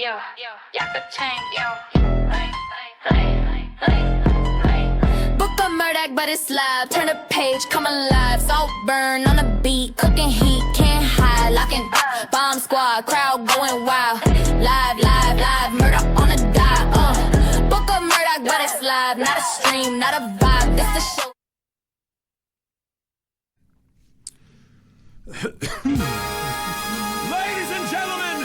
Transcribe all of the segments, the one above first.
Book a Murdoc, but it's live. Turn the page, come alive. Salt burn on the beat, cooking heat, can't hide. Locking bomb squad, crowd going wild. Live, live, live. Murdoc on the dive. Book a Murdoc, but it's live. Not a stream, not a vibe. This the show. Ladies and gentlemen,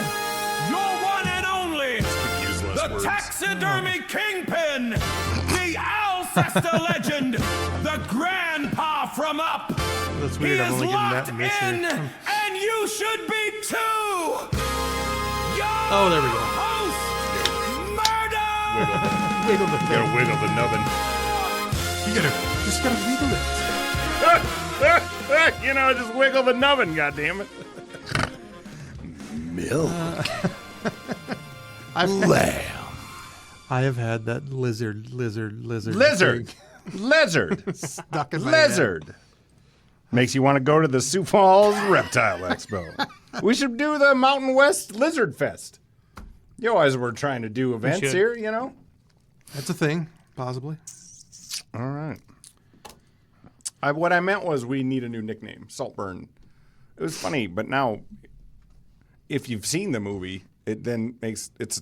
your one and only, the taxidermy kingpin, the Alcester legend, the grandpa from Up. That's He weird. I'm is only getting that locked in this in, here. and you should be too. Oh, there we go. Host, Murdoc. Wiggle the thing. Gotta wiggle the nubbin. You just gotta wiggle it. You know, just wiggle the nubbin, goddammit. Milk. Lamb. I have had that lizard Lizard. thing Lizard. stuck in my head. Lizard. Makes you want to go to the Sioux Falls Reptile Expo. We should do the Mountain West Lizard Fest. You know, as we're trying to do events should. here, you know? That's a thing, possibly. All right. What I meant was we need a new nickname, Saltburn. It was funny, but now, if you've seen the movie, it then makes it's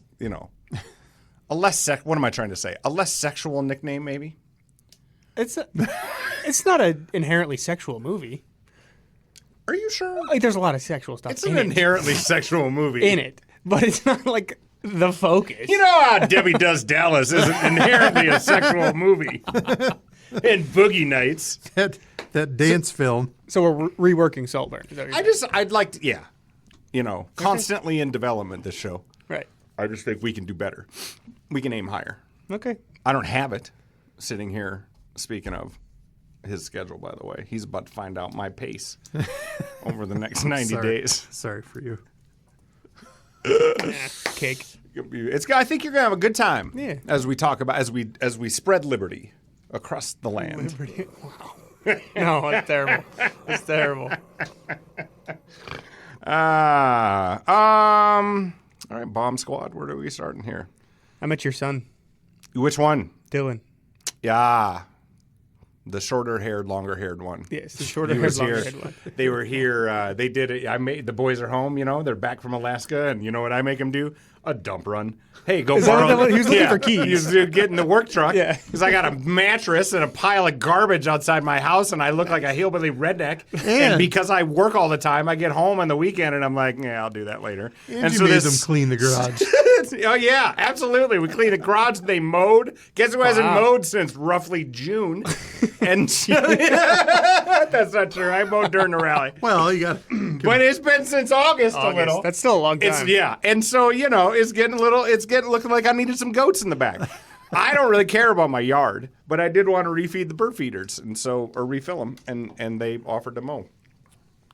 a less what am I trying to say? A less sexual nickname, maybe. It's not an inherently sexual movie. Are you sure? Like, there's a lot of sexual stuff It's in an inherently sexual movie. in it, but it's not like the focus. You know how Debbie Does Dallas isn't inherently a sexual movie. And Boogie Nights. That dance film. So we're reworking Saltburn. Is that what you're saying? I'd like to, constantly in development, this show. Right. I just think we can do better. We can aim higher. Okay. I don't have it sitting here. Speaking of his schedule, by the way, he's about to find out my pace over the next 90 days. Sorry for you. Cake. I think you're gonna have a good time. Yeah. As we talk about as we spread liberty across the land. Wow. No, it's terrible. It's terrible. All right, Bomb Squad. Where do we start in here? I met your son, Which one? Dylan. Yeah. The shorter-haired, longer-haired one. Yes, the shorter He haired, was longer here. haired one. They were here. They did it. The boys are home. They're back from Alaska, and you know what I make them do? A dump run. Hey, go Is that borrow. what he was looking for keys? He was getting the work truck. Yeah. Because I got a mattress and a pile of garbage outside my house, and I look like a hillbilly redneck. And because I work all the time, I get home on the weekend, and I'm like, yeah, I'll do that later. And you made them clean the garage. Oh, yeah, absolutely. We cleaned the garage. They mowed. Guess who hasn't mowed since roughly June? And that's not true. I mowed during the rally. Well, you got. But it's been since August a little. That's still a long time. And so, it's getting looking like I needed some goats in the back. I don't really care about my yard, but I did want to refeed the bird feeders or refill them, and they offered to mow.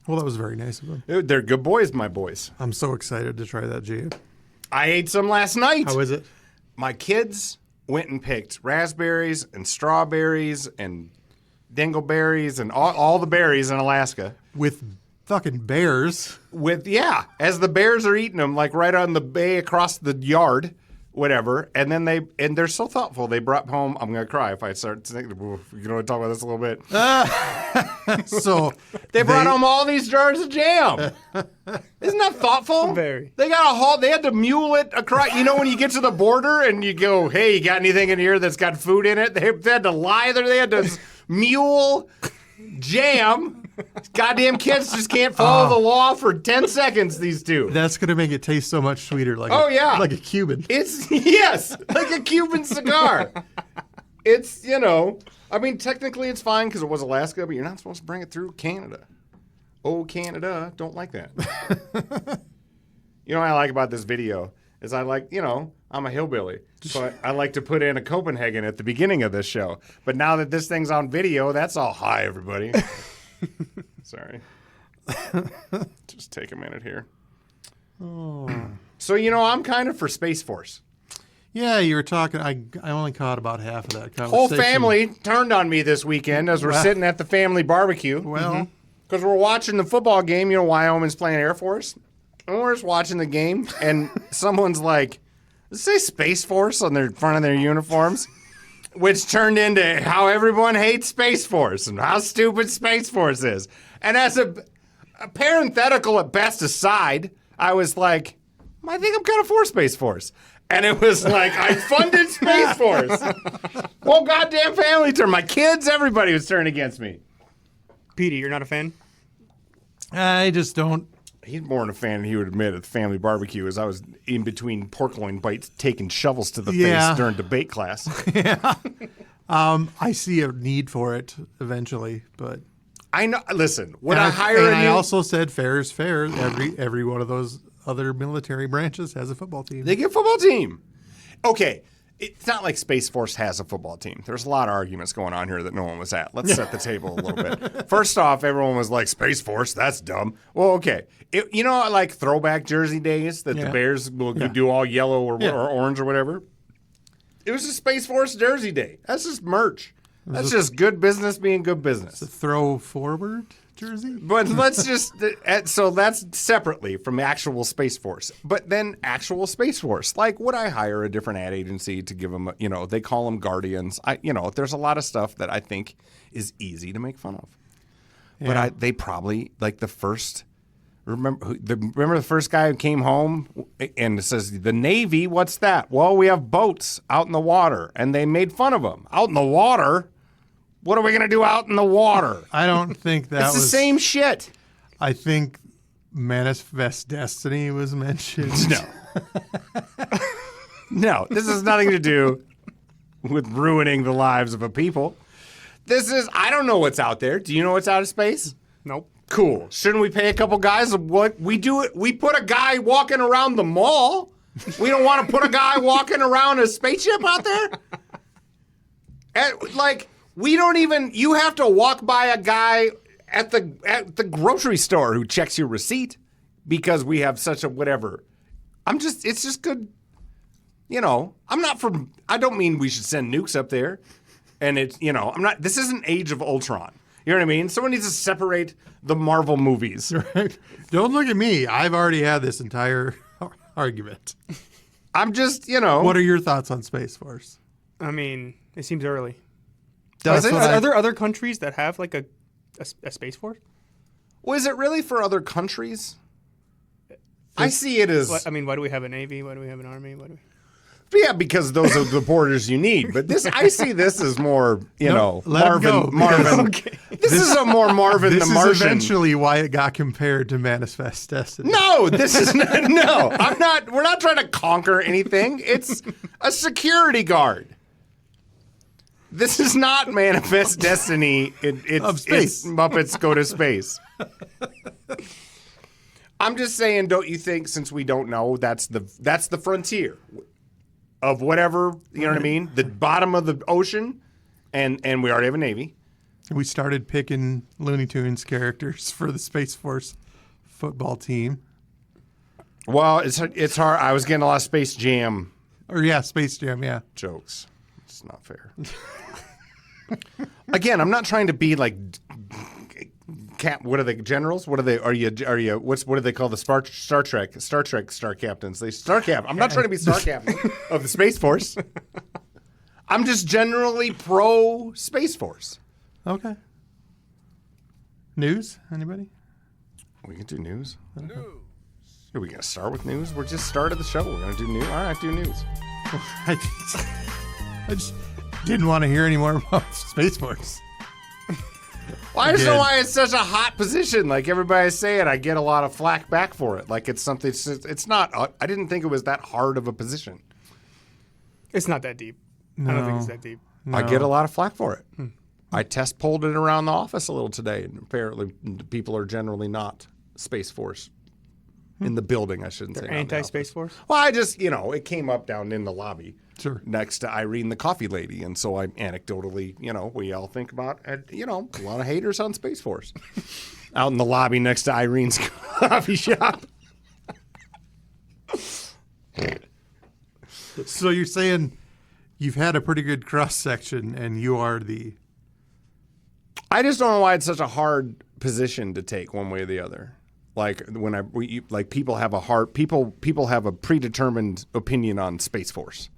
Well, that was very nice of them. They're good boys, my boys. I'm so excited to try that jam. I ate some last night. How is it? My kids went and picked raspberries and strawberries and dingleberries and all the berries in Alaska. With fucking bears. As the bears are eating them, like right on the bay across the yard, whatever. And then they're so thoughtful. They brought home. I'm gonna cry if I start thinking. You know, talk about this a little bit. So they brought home all these jars of jam. Isn't that thoughtful? Very. They got they had to mule it across. You know, when you get to the border and you go, "Hey, you got anything in here that's got food in it?" They had to lie there. They had to mule jam. Goddamn kids just can't follow the law for 10 seconds, these two. That's going to make it taste so much sweeter. Like like a Cuban. It's, like a Cuban cigar. It's, technically it's fine because it was Alaska, but you're not supposed to bring it through Canada. Oh, Canada, don't like that. You know what I like about this video is I'm a hillbilly, but I like to put in a Copenhagen at the beginning of this show. But now that this thing's on video, that's all, hi, everybody. Sorry. Just take a minute here. Oh. So, I'm kind of for Space Force. Yeah, you were talking. I only caught about half of that conversation. Whole family turned on me this weekend as we're sitting at the family barbecue. Well. Because we're watching the football game. Wyoming's playing Air Force. we're just watching the game, and someone's like, "Does it say Space Force on their front of their uniforms?" Which turned into how everyone hates Space Force and how stupid Space Force is. And as a parenthetical at best aside, I was like, I think I'm kind of for Space Force. And it was like, I funded Space Force. Whole goddamn family turned. My kids, everybody was turned against me. Petey, you're not a fan? I just don't. He's more than a fan than he would admit at the family barbecue as I was in between pork loin bites taking shovels to the face during debate class. I see a need for it eventually, but I know. Listen, when I hire I also said fair is fair. Every one of those other military branches has a football team. They get a football team. Okay. It's not like Space Force has a football team. There's a lot of arguments going on here that no one was at. Let's set the table a little bit. First off, everyone was like, Space Force, that's dumb. Well, okay. You know, like throwback jersey days that the Bears will do all yellow or orange or whatever? It was a Space Force jersey day. That's just merch. That's just good business being good business. The throw forward jersey? But let's just, so that's separately from actual Space Force. But then actual Space Force, like would I hire a different ad agency to give them, they call them Guardians. There's a lot of stuff that I think is easy to make fun of. Yeah. But they probably, like the first, remember the first guy who came home and says, the Navy, what's that? Well, we have boats out in the water. And they made fun of them. Out in the water? What are we going to do out in the water? I don't think that it's the same shit. I think Manifest Destiny was mentioned. No. No, this has nothing to do with ruining the lives of a people. I don't know what's out there. Do you know what's out of space? Nope. Cool. Shouldn't we pay a couple guys? What we do it? We put a guy walking around the mall. We don't want to put a guy walking around a spaceship out there? We don't even. You have to walk by a guy at the grocery store who checks your receipt because we have such a whatever. It's just good. I don't mean we should send nukes up there, and this isn't Age of Ultron. You know what I mean? Someone needs to separate the Marvel movies. Right. Don't look at me. I've already had this entire argument. I'm just, What are your thoughts on Space Force? I mean, it seems early. Are there other countries that have like a Space Force? Well, is it really for other countries? I see it as... why do we have a Navy? Why do we have an Army? Yeah, because those are the borders you need. But I see this as more, Marvin. Okay. This is a more Marvin the Martian. This is eventually why it got compared to Manifest Destiny. No, this is not. No, I'm not. We're not trying to conquer anything. It's a security guard. This is not Manifest Destiny. It's Muppets Go to Space. I'm just saying, don't you think, since we don't know, that's the frontier of whatever, you know what I mean? The bottom of the ocean, and we already have a Navy. We started picking Looney Tunes characters for the Space Force football team. Well, it's hard. I was getting a lot of Space Jam. Space Jam, yeah. Jokes. It's not fair. Again, I'm not trying to be like what are they, generals? What are they? Are you? What do they call the Star Trek star captains? I'm not trying to be star captain of the Space Force. I'm just generally pro Space Force. Okay. News? Anybody? We can do news. News. Are we gonna start with news? We're just started the show. We're gonna do news. All right, do news. I just didn't want to hear any more about Space Force. Well, I just know why it's such a hot position. Like everybody's saying, I get a lot of flack back for it. Like it's something. It's not. I didn't think it was that hard of a position. It's not that deep. No, I don't think it's that deep. No. I get a lot of flack for it. I test polled it around the office a little today, and apparently people are generally not Space Force in the building. I shouldn't say anti-Space Force. Well, I just it came up down in the lobby. Sure. Next to Irene, the coffee lady. And so I anecdotally, we all think about, a lot of haters on Space Force out in the lobby next to Irene's coffee shop. So you're saying you've had a pretty good cross section and you are the... I just don't know why it's such a hard position to take one way or the other. Like people have people have a predetermined opinion on Space Force.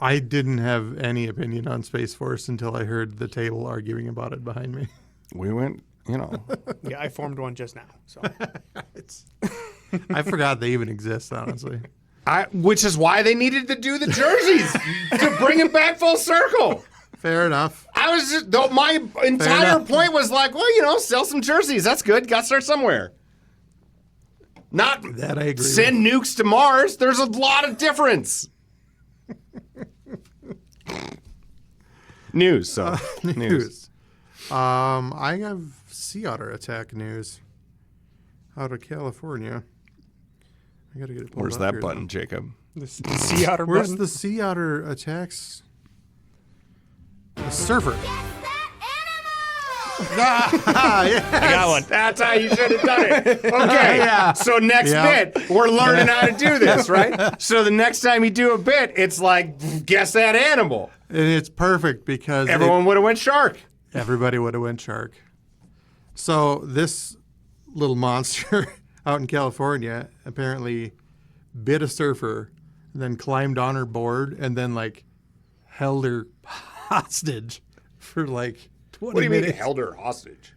I didn't have any opinion on Space Force until I heard the table arguing about it behind me. We went, Yeah, I formed one just now. So I forgot they even exist, honestly. Which is why they needed to do the jerseys to bring it back full circle. Fair enough. My entire point was like, well, sell some jerseys. That's good. Got to start somewhere. Not that I agree send nukes to Mars. There's a lot of difference. News. So news. I have sea otter attack news out of California. I gotta get it. Where's that button, Jacob? The sea otter Where's button? the sea otter attacks? The surfer. I got one. That's how you should have done it. Okay. Yeah. So next bit, we're learning how to do this, right? So the next time you do a bit, it's like, guess that animal. And it's perfect because everyone would have went shark. Everybody would have went shark. So this little monster out in California apparently bit a surfer, then climbed on her board, and then held her hostage for 20 What do you minutes. mean held her hostage?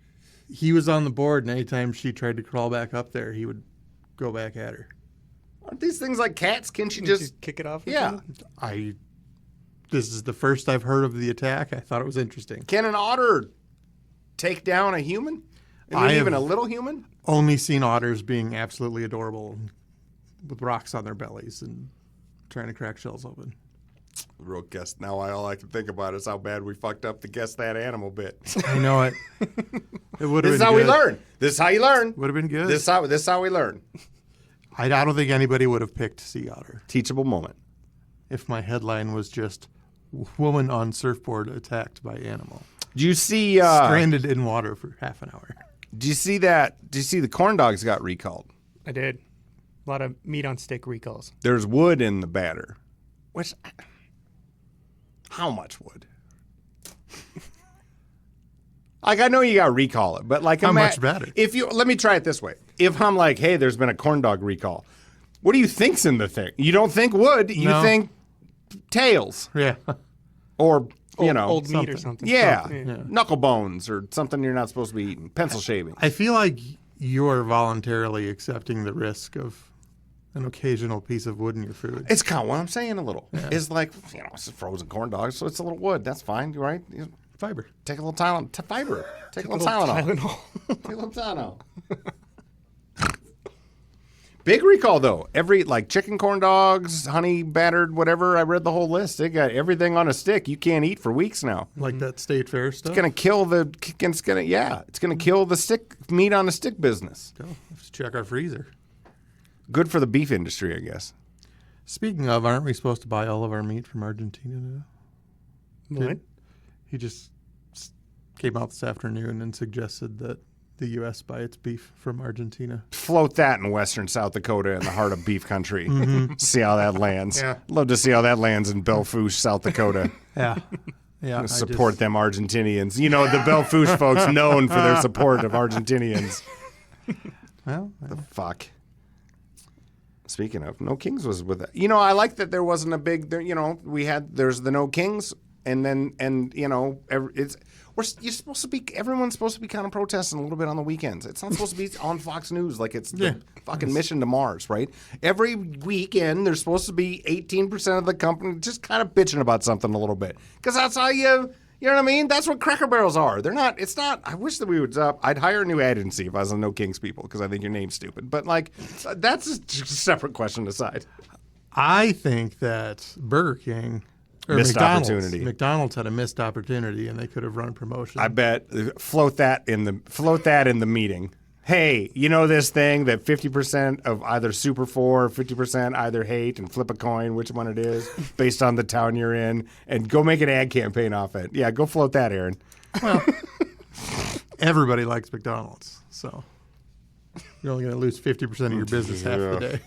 He was on the board, and anytime she tried to crawl back up there, he would go back at her. Aren't these things like cats? Can she Did just you kick it off? or Yeah. something? This is the first I've heard of the attack. I thought it was interesting. Can an otter take down a human? I Even have- a little human? Only seen otters being absolutely adorable with rocks on their bellies and trying to crack shells open. Real guess. Now all I can think about is how bad we fucked up the guess that animal bit. I know it. It would have This is been how we good. learn. This is how you learn. Would have been good. This is how we learn. I don't think anybody would have picked sea otter Teachable moment. if my headline was just woman on surfboard attacked by animal. Do you see Stranded in water for half an hour. Do you see that? Do you see the corn dogs got recalled? I did. A lot of meat on stick recalls. There's wood in the batter. Which, how much wood? I know you got to recall it, but How much batter? Let me try it this way. If I'm like, hey, there's been a corn dog recall, what do you think's in the thing? You don't think wood. You No. think tails Yeah. or Old meat or something. Yeah, Yeah. knuckle bones or something you're not supposed to be eating. Pencil shaving. I feel like you're voluntarily accepting the risk of an occasional piece of wood in your food. It's kind of what I'm saying a little. It's like, it's a frozen corn dog, so it's a little wood. That's fine, right? Fiber. Take a little fiber. Take a little Tylenol. Take a little Tylenol. Big recall, though. Every, chicken corn dogs, honey battered, whatever. I read the whole list. They got everything on a stick you can't eat for weeks now. Like that State Fair stuff. It's gonna kill it's gonna kill the stick meat on a stick business. Go. Let's check our freezer. Good for the beef industry, I guess. Speaking of, aren't we supposed to buy all of our meat from Argentina now? What? He just came out this afternoon and suggested that the U.S. buy its beef from Argentina. Float that in western South Dakota in the heart of beef country. See how that lands. Yeah. Love to see how that lands in Belle Fourche, South Dakota. Yeah. Yeah. Support them Argentinians. You know, the Belle Fourche folks known for their support of Argentinians. Well, The fuck. Speaking of, No Kings was with it. I like that there wasn't a big, there's the No Kings, everyone's supposed to be kind of protesting a little bit on the weekends. It's not supposed to be on Fox News like it's the fucking mission to Mars, right? Every weekend, there's supposed to be 18% of the company just kind of bitching about something a little bit. Because that's how you know what I mean? That's what Cracker Barrels are. I wish that we would stop. I'd hire a new agency if I was on No Kings people because I think your name's stupid. But, that's a separate question aside. I think that Burger King or Missed McDonald's, opportunity. McDonald's had a missed opportunity, and they could have run promotion. I bet float that in the meeting. Hey, you know this thing that 50% of either super for, 50% either hate, and flip a coin which one it is based on the town you're in, and go make an ad campaign off it. Yeah, go float that, Aaron. Well, everybody likes McDonald's, so you're only going to lose 50% of your business half the day.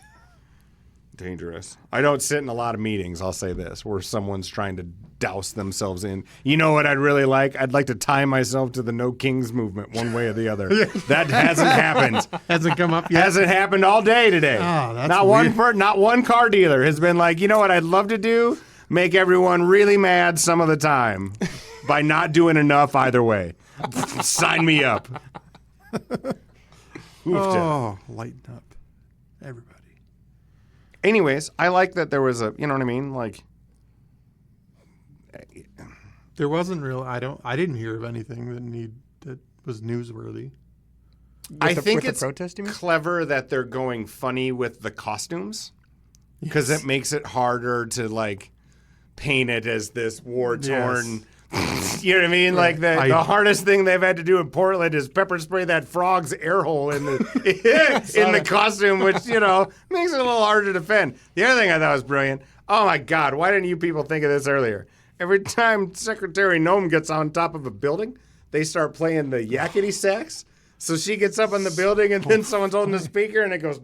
Dangerous. I don't sit in a lot of meetings, I'll say this, where someone's trying to douse themselves in. You know what I'd really like? I'd like to tie myself to the No Kings movement one way or the other. That hasn't happened. Hasn't come up yet. Hasn't happened all day today. Oh, that's not weird. not one car dealer has been like, you know what I'd love to do? Make everyone really mad some of the time by not doing enough either way. Sign me up. Oh, lighten up, everybody. Anyways, I like that there was a, you know what I mean? Like, There wasn't real. I didn't hear of anything that was newsworthy. I think with it's the protest, you mean? clever that they're going funny with the costumes because it makes it harder to like paint it as this war-torn. You know what I mean? Like the hardest thing they've had to do in Portland is pepper spray that frog's air hole in the in the costume, which makes it a little harder to defend. The other thing I thought was brilliant. Oh my God! Why didn't you people think of this earlier? Every time Secretary Nome gets on top of a building, they start playing the yakety sax. So she gets up on the building, and then someone's holding the speaker, and it goes.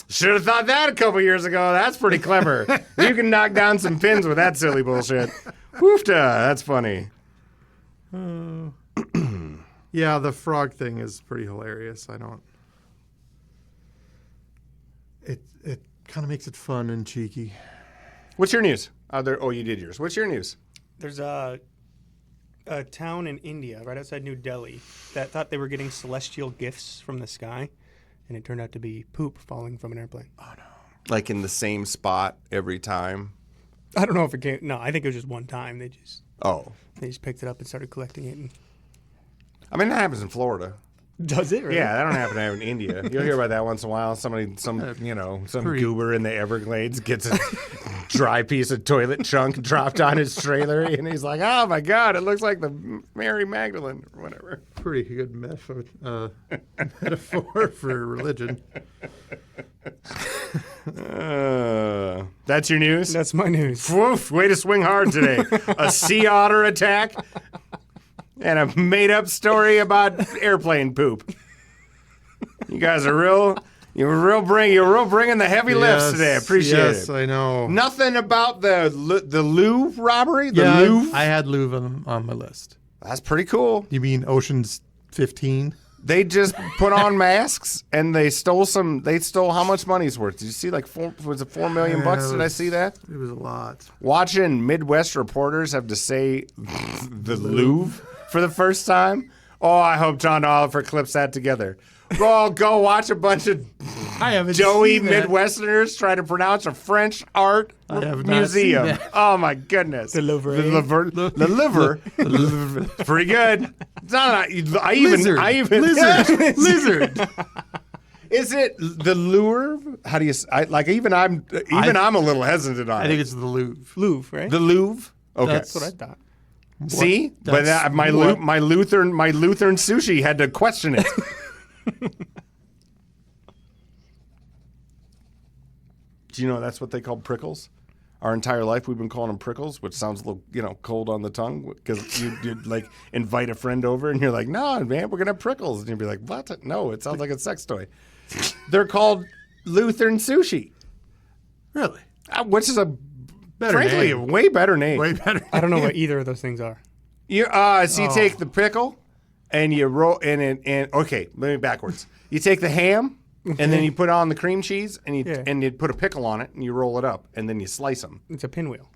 Should have thought that a couple years ago. That's pretty clever. You can knock down some pins with that silly bullshit. Woofta, that's funny. Yeah, the frog thing is pretty hilarious. It kind of makes it fun and cheeky. What's your news? You did yours. What's your news? There's a town in India, right outside New Delhi, that thought they were getting celestial gifts from the sky, and it turned out to be poop falling from an airplane. Oh, no. Like in the same spot every time? I don't know if it came. No, I think it was just one time. They just picked it up and started collecting it. And... I mean, that happens in Florida. Does it really? Yeah, that don't happen in India. You'll hear about that once in a while. Some goober in the Everglades gets a dry piece of toilet chunk dropped on his trailer, and he's like, "Oh my God, it looks like the Mary Magdalene or whatever." Pretty good metaphor for religion. That's your news? That's my news. Woof, way to swing hard today. A sea otter attack and a made-up story about airplane poop. You guys are you're bringing the heavy lifts today. I appreciate it. Yes, I know. Nothing about the Louvre robbery? Louvre? I had Louvre on my list. That's pretty cool. You mean Ocean's 15? They just put on masks and they stole how much money's worth? Did you see was it $4 million bucks? Did I see that? It was a lot. Watching Midwest reporters have to say the Louvre for the first time. Oh, I hope John Oliver clips that together. Go watch a bunch of doughy Midwesterners try to pronounce a French art museum. Oh my goodness. The Louvre. The Louvre. Pretty good. It's not, Lizard. Lizard. Is it the Louvre? How do you? I'm a little hesitant on it. I think it's the Louvre. Louvre, right? The Louvre. Okay, That's what I thought. See, but my Lutheran sushi had to question it. Do you know that's what they call prickles? Our entire life we've been calling them prickles, which sounds a little, cold on the tongue because you'd like invite a friend over and you're like, no, man, we're gonna have prickles, and you'd be like, what? No, it sounds like a sex toy. They're called Lutheran sushi. Really? Which is a name. way better name. Way better. I don't know what either of those things are. You take the pickle and you roll and okay, let me backwards. You take the ham and then you put on the cream cheese and you put a pickle on it and you roll it up and then you slice them. It's a pinwheel.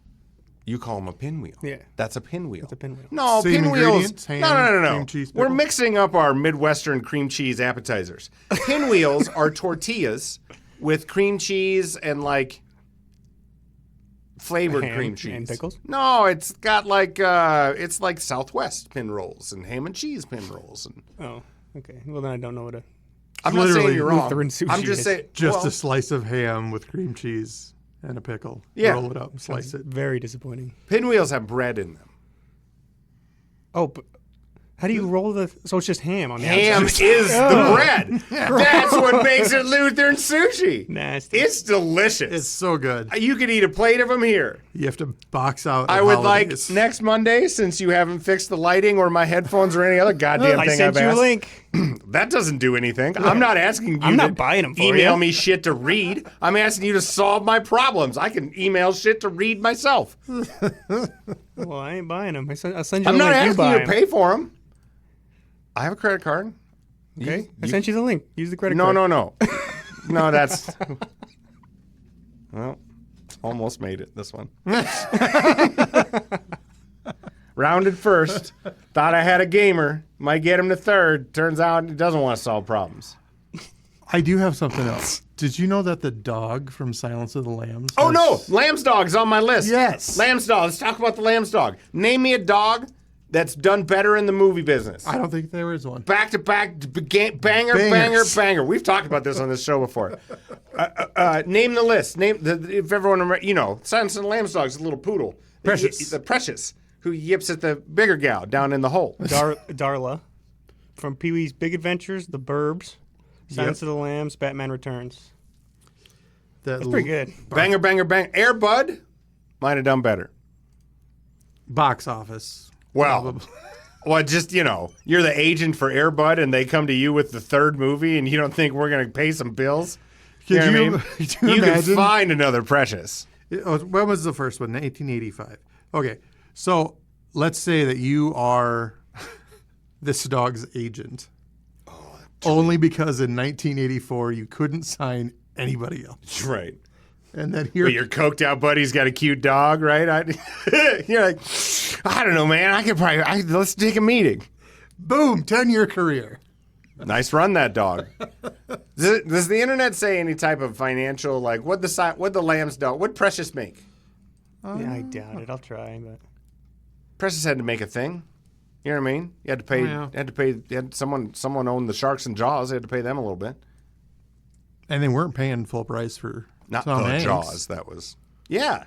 You call them a pinwheel. Yeah. That's a pinwheel. That's a pinwheel. No, Same pinwheels. ingredients, ham, No. cream cheese, We're pickle. mixing up our Midwestern cream cheese appetizers. Pinwheels are tortillas with cream cheese and flavored Ham cream cheese and pickles? No, it's got it's like Southwest pin rolls and ham and cheese pin rolls. And Oh, okay. Well, then I don't know what a... I'm not saying literally you're wrong. Lutheran sushi I'm just is. saying Just a slice of ham with cream cheese and a pickle. Yeah. Roll it up, slice it. Very disappointing. pinwheels have bread in them. Oh, but how do you roll the... So it's just ham on the Ham outside? is the bread. That's what makes it Lutheran sushi. Nasty. It's delicious. It's so good. You could eat a plate of them here. You have to box out. I at would holidays. like next Monday, since you haven't fixed the lighting or my headphones or any other goddamn I thing sent I've you a asked. link. That doesn't do anything. I'm not asking you I'm to not buying them for email you. me shit to read. I'm asking you to solve my problems. I can email shit to read myself. Well, I ain't buying them. I'll send you I'm the not link. You asking buy you to 'em. pay for them. I have a credit card. Okay. I sent you the link. Use the credit No, card. no. No, that's... Well, almost made it, this one. Rounded first. Thought I had a gamer. Might get him to third. Turns out he doesn't want to solve problems. I do have something else. Did you know that the dog from Silence of the Lambs? Oh, no. Lamb's dog is on my list. Yes. Lamb's dog. Let's talk about the Lamb's dog. Name me a dog that's done better in the movie business. I don't think there is one. Back to back, banger, banger, Bangers. banger. We've talked about this on this show before. Name the list. If everyone, Silence of the Lamb's dog is a little poodle. Precious. The Precious, who yips at the bigger gal down in the hole. Darla. From Pee-wee's Big Adventures, The Burbs, Silence of the Lambs, Batman Returns. That's Pretty good. Banger, banger, bang. Airbud might have done better. Box office. Well, just, you're the agent for Airbud and they come to you with the third movie and you don't think we're going to pay some bills? Could know what I you- mean? could you You can imagine? find another Precious. When was the first one? 1885. Okay, so let's say that you are this dog's agent. Only because in 1984 you couldn't sign anybody else. Right. And then But here, your coked out buddy's got a cute dog, right? You're like, I don't know, man. I could probably, let's take a meeting. boom, 10-year career. Nice run, that dog. Does the internet say any type of financial, like, what the Lamb's dog, what Precious make? Yeah, I doubt it. I'll try, but Precious had to make a thing. You know what I mean? You had to pay. Yeah. You had someone owned the Sharks and Jaws. They had to pay them a little bit. And they weren't paying full price for Not Tom the Hanks. Jaws. That was. Yeah.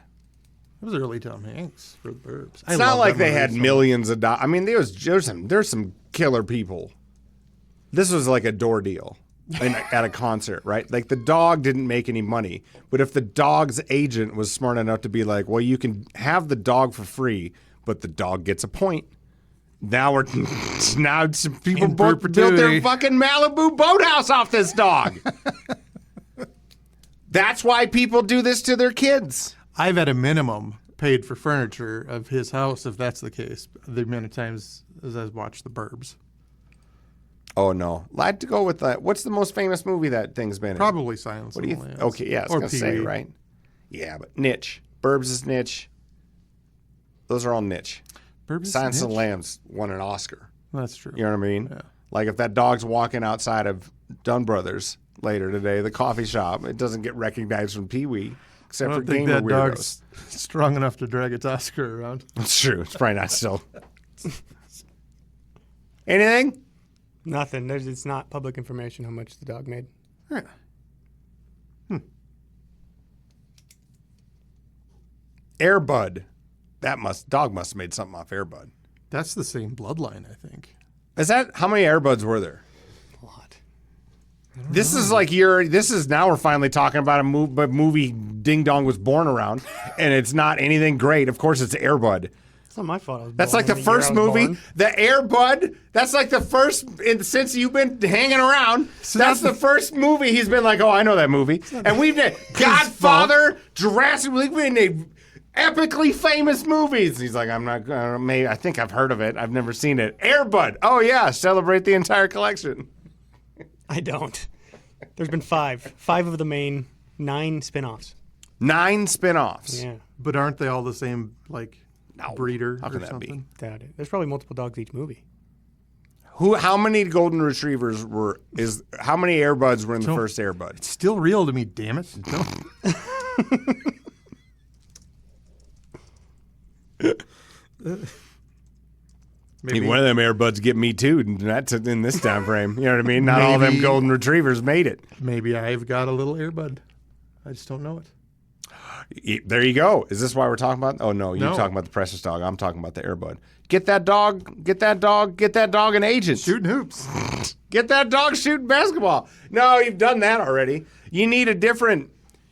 It was early Tom Hanks for the Burbs. It's not like they had millions of dollars. I mean, there's some killer people. This was like a door deal at a concert, right? Like the dog didn't make any money, but if the dog's agent was smart enough to be like, well, you can have the dog for free, but the dog gets a point. Now some people In built perpetuity. their fucking Malibu boathouse off this dog. That's why people do this to their kids. I've at a minimum paid for furniture of his house, if that's the case, the amount of times as I've watched the Burbs. Oh no, I'd go with that. What's the most famous movie that thing's been in? Probably Silence What of do the you? Lambs. Okay, yeah, I was Or gonna say Pee-wee. right. Yeah, but niche. Burbs is niche. Those are all niche. Burbs is Silence of the niche? Lambs won an Oscar. That's true. You know what I mean? Yeah. Like if that dog's walking outside of Dunn Brothers later today, the coffee shop, it doesn't get recognized from Pee-wee, I except for don't think gamer that weirdos. dog's strong enough to drag its Oscar around. That's true. It's probably not still. Anything? nothing. It's not public information how much the dog made. Airbud. Dog must have made something off Airbud. That's the same bloodline, I think. Is that how many Airbuds were there? A lot. This is now we're finally talking about a movie Ding Dong was born around, and it's not anything great. Of course, it's Airbud. It's not my fault. I was That's born like the in year first I was movie, born. the Airbud. That's like the first since you've been hanging around. That's the first movie he's been like, oh, I know that movie. And we've done Godfather, Jurassic. We've been epically famous movies. He's like, I'm not. Maybe I think I've heard of it. I've never seen it. Airbud. Oh yeah, celebrate the entire collection. I don't. There's been 5 of the main 9 spin-offs. 9 spin-offs. Yeah, But aren't they all the same, breeder How or can that be? something? doubt it. There's probably multiple dogs each movie. How many golden retrievers how many Airbuds were in the So- first Airbud? It's still real to me, damn it. Maybe, One of them Airbuds get me too. And that's in this time frame. You know what I mean? Not all of them Maybe- golden retrievers made it. maybe I've got a little airbud. I just don't know it. There you go. Is this why we're talking about? Oh no, you're No. talking about the precious dog. I'm talking about the Airbud. Get that dog. Get that dog. Get that dog an agent. Shooting hoops. Get that dog shooting basketball. No, you've done that already. You need a different.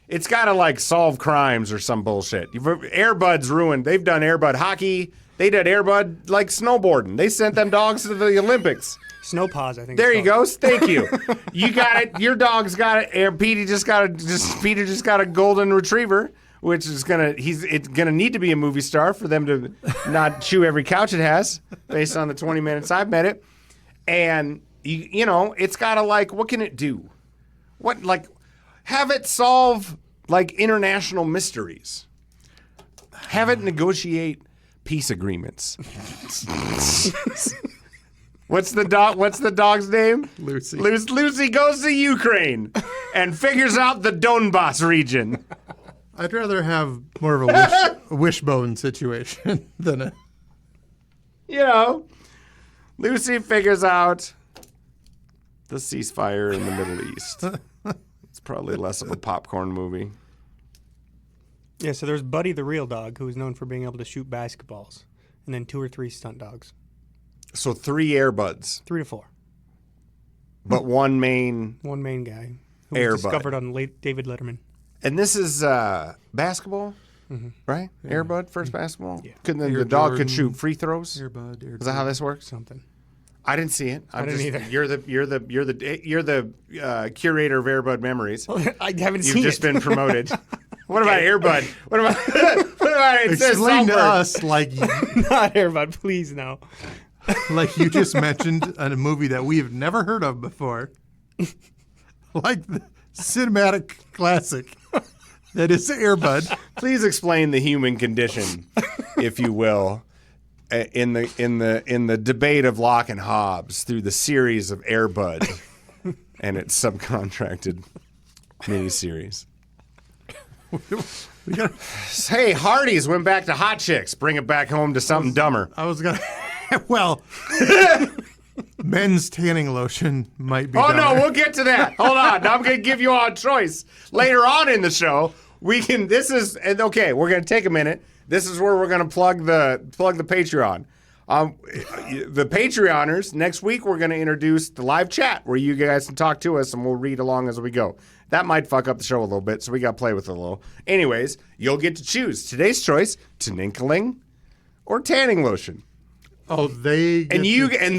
It's got to solve crimes or some bullshit. Airbud's ruined. They've done Airbud hockey. They did airbud like snowboarding. They sent them dogs to the Olympics. Snow paws, I think. There it's you go. called. Thank you. You got it. Your dog's got it. Peter just got a golden retriever, which is it's gonna need to be a movie star for them to not chew every couch it has, based on the 20 minutes I've met it. And you know, it's gotta what can it do? Have it solve international mysteries. Have it negotiate peace agreements. What's the dog's name? Lucy. Lucy goes to Ukraine and figures out the Donbass region. I'd rather have more of a wishbone situation than a. You know, Lucy figures out the ceasefire in the Middle East. It's probably less of a popcorn movie. Yeah, so there's Buddy the real dog, who is known for being able to shoot basketballs, and then 2 or 3 stunt dogs. So 3 airbuds, 3 to 4. but one main. One main guy who Airbud. was discovered on David Letterman. And this is basketball, right? Airbud, first basketball? Yeah. The dog could shoot free throws? Airbud. Is that how this works? Something. I didn't see it. I didn't either. You're the curator of Airbud memories. I haven't You've seen just it. been promoted. What about Airbud? What about it says Explain to Saltburn. us Not Airbud, please, no. like you just mentioned a movie that we've never heard of before, like the cinematic classic that is Airbud. Please explain the human condition, if you will, in the debate of Locke and Hobbes through the series of Airbud and its subcontracted miniseries. Hey, Hardees went back to hot chicks. Bring it back home to something dumber. I was gonna. Well, men's tanning lotion might be. Oh, no, dumber. we'll get to that. Hold on. I'm going to give you all a choice. Later on in the show, we're going to take a minute. This is where we're going to plug the Patreon. The Patreoners, next week we're going to introduce the live chat where you guys can talk to us and we'll read along as we go. That might fuck up the show a little bit, so we got to play with it a little. Anyways, you'll get to choose today's choice, Tininkling or tanning lotion. Oh, they. And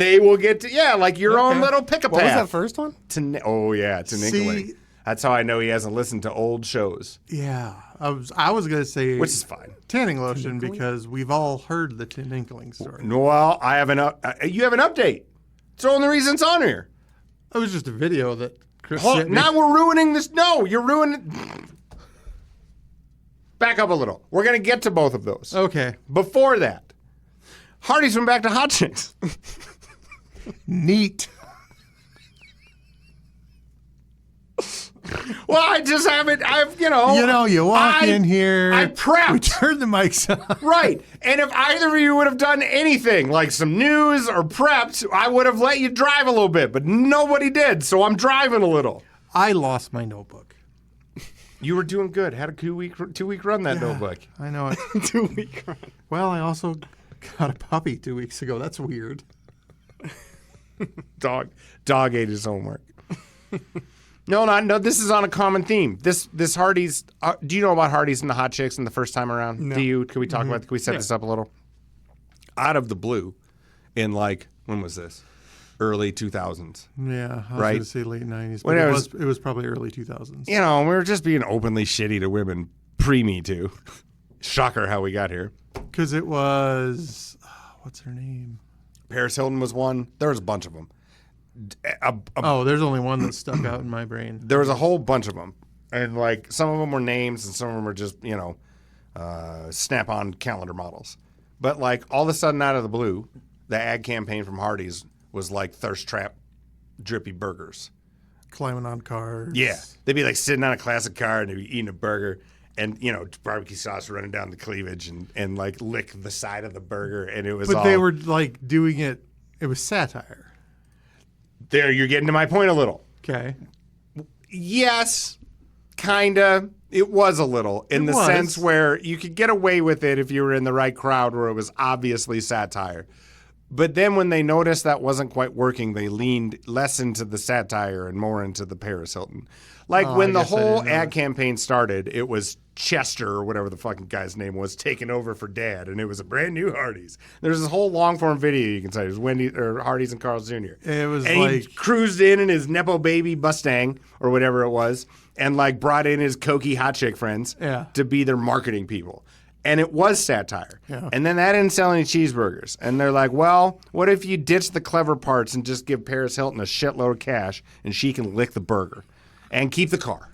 they will get to your own little pick a path. What was that first one? Tininkling. See- That's how I know he hasn't listened to old shows, Yeah, I was gonna say which is fine. tanning lotion because we've all heard the Tininkling story. Well, I have you have an update. It's the only reason it's on here. It was just a video that Chris sent me. Now we're ruining this. No, you're ruining. Back up a little. We're gonna get to both of those. Okay, Before that, Hardees went back to hot chicks. neat. Well, I just haven't. You walk in here. I prepped. We turn the mics on. Right. And if either of you would have done anything, like some news or prepped, I would have let you drive a little bit. But nobody did, so I'm driving a little. I lost my notebook. You were doing good. Had a 2-week run, that notebook. I know it. 2-week run. Well, I also got a puppy 2 weeks ago. That's weird. Dog ate his homework. No, this is on a common theme. This Hardees, do you know about Hardees and the hot chicks and the first time around? No. Do you? Can we talk about, can we set this up a little? Out of the blue, in when was this? Early 2000s. Yeah, I was Right. going to say late 90s, When but it it was probably early 2000s. We were just being openly shitty to women pre-Me Too. Shocker how we got here. Because it was, what's her name? Paris Hilton was one. There was a bunch of them. There's only one that stuck out in my brain. There was a whole bunch of them. And some of them were names and some of them were just, snap-on calendar models. But all of a sudden out of the blue, the ad campaign from Hardees was thirst trap drippy burgers. Climbing on cars. Yeah. They'd be sitting on a classic car and they'd be eating a burger and, barbecue sauce running down the cleavage and lick the side of the burger. And it was But they were doing it, it was satire. There, you're getting to my point a little. Okay. Yes, kind of. It was a little in the sense where you could get away with it if you were in the right crowd where it was obviously satire. But then when they noticed that wasn't quite working, they leaned less into the satire and more into the Paris Hilton. Like when the whole ad campaign started, it was Chester or whatever the fucking guy's name was taking over for Dad, and it was a brand new Hardees. There's this whole long form video you can say. It was Hardees and Carl's Jr. It was and he cruised in his Nepo baby Mustang or whatever it was, and like brought in his cokey hot chick friends to be their marketing people. And it was satire. Yeah. And then that didn't sell any cheeseburgers. And they're like, well, what if you ditch the clever parts and just give Paris Hilton a shitload of cash and she can lick the burger and keep the car?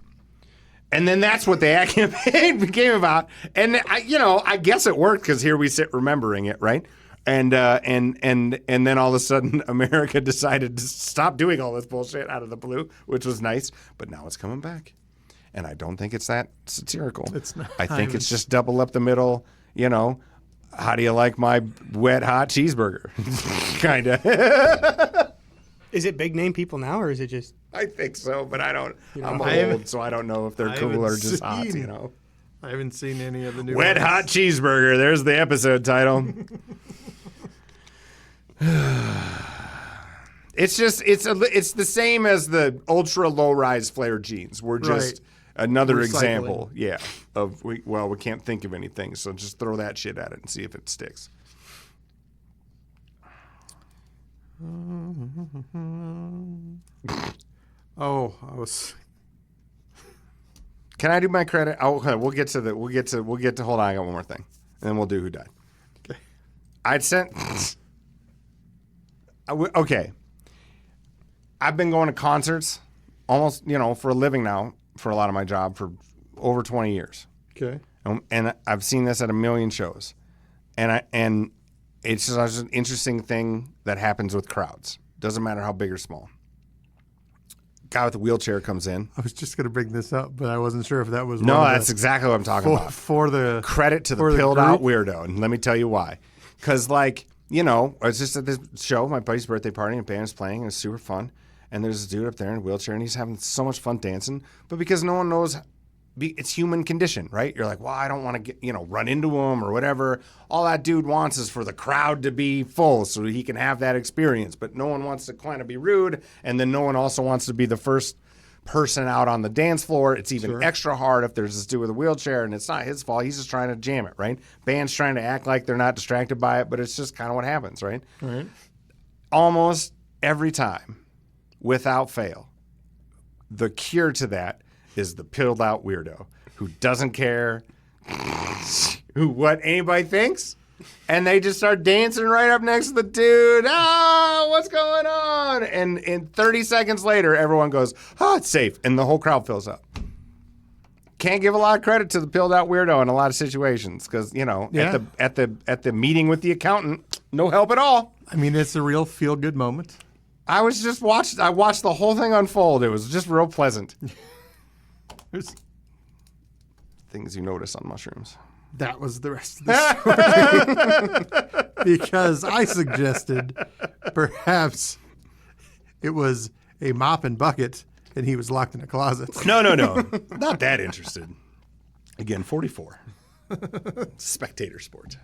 And then that's what the ad campaign became about. And, I guess it worked because here we sit remembering it, right? And then all of a sudden America decided to stop doing all this bullshit out of the blue, which was nice. But now it's coming back. And I don't think it's that satirical. It's not. I think it's just double up the middle, how do you like my wet, hot cheeseburger? Kind of. Is it big name people now, or is it just... I think so, but I don't. I'm old, so I don't know if they're cool or just hot, I haven't seen any of the new Wet, hot cheeseburger. There's the episode title. It's the same as the ultra low rise flare jeans. We're just another example, of we can't think of anything, so just throw that shit at it and see if it sticks. Can I do my credit? Okay, we'll get to hold on, I got one more thing. And then we'll do who died. Okay. Okay. I've been going to concerts almost, for a living now, for a lot of my job, for over 20 years. Okay. And I've seen this at a million shows. And it's just an interesting thing that happens with crowds. Doesn't matter how big or small. Guy with a wheelchair comes in. I was just going to bring this up, but I wasn't sure if that was that's exactly what I'm talking about. For the credit to the pilled out weirdo, and let me tell you why. Because, I was just at this show, my buddy's birthday party, and band was playing, and it was super fun. And there's this dude up there in a wheelchair, and he's having so much fun dancing. But because no one knows, it's human condition, right? You're like, well, I don't want to get, run into him or whatever. All that dude wants is for the crowd to be full so he can have that experience. But no one wants to kind of be rude, and then no one also wants to be the first person out on the dance floor. It's even extra hard if there's this dude with a wheelchair, and it's not his fault. He's just trying to jam it, right? Band's trying to act like they're not distracted by it, but it's just kind of what happens, right? Right. Almost every time, without fail, the cure to that is the pilled out weirdo who doesn't care what anybody thinks, and they just start dancing right up next to the dude. What's going on? And in 30 seconds later, everyone goes, it's safe, and the whole crowd fills up. Can't give a lot of credit to the pilled out weirdo in a lot of situations because at the meeting with the accountant, no help at all. I mean, it's a real feel good moment. I watched the whole thing unfold. It was just real pleasant. There's things you notice on mushrooms. That was the rest of the story. Because I suggested perhaps it was a mop and bucket and he was locked in a closet. No. Not that interested. Again, 44. Spectator sport.